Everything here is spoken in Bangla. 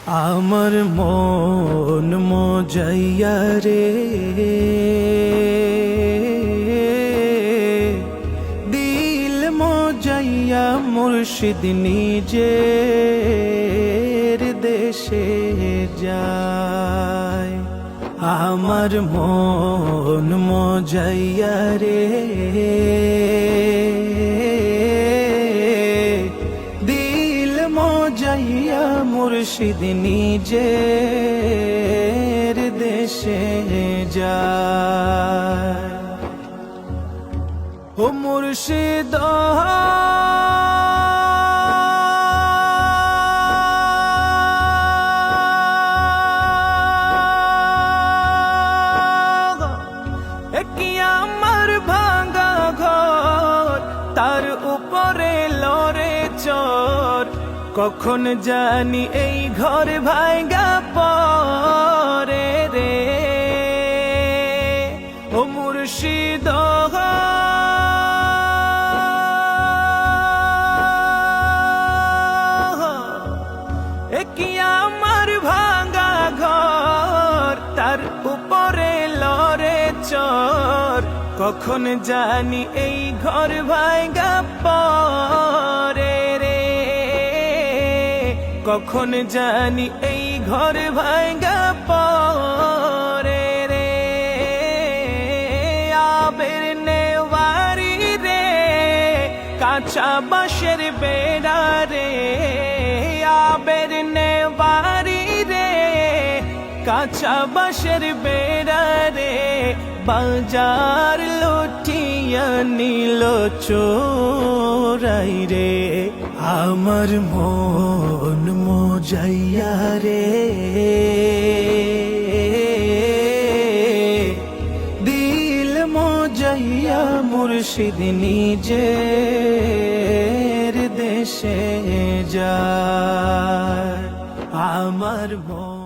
আমার মন মজাইয়া রে, দিল মজাইয়া মুর্শিদ নিজের দেশে যায়। আমার মন মজাইয়া রে, দিল মজাইয়া মুর্শিদ নিজের দেশে যায়। ও মুর্শিদ কি আমার ভাঙা ঘর, তার উপরে লড়ে চর, কখন জানি এই ঘর ভাঙা পরে রে। ও মুর্শিদ কি আমার ভাঙা ঘর, তার উপরে লড়ে চর, কখন জানি এই ঘর ভাঙা পরে রে। কখন জানি এই ঘর ভাঙা পরে রে। আবের নেওয়ারি রে, কাঁচা বাঁশের বেড়া রে। আবের নেওয়ারি রে, কাঁচা বাঁশের বেড়া রে, বাজার লুটিয়া নিল চোরাই রে। আমার মন মজাইয়া রে, দিল মজাইয়া মুর্শিদ নিজের দেশে যায়। আমার মন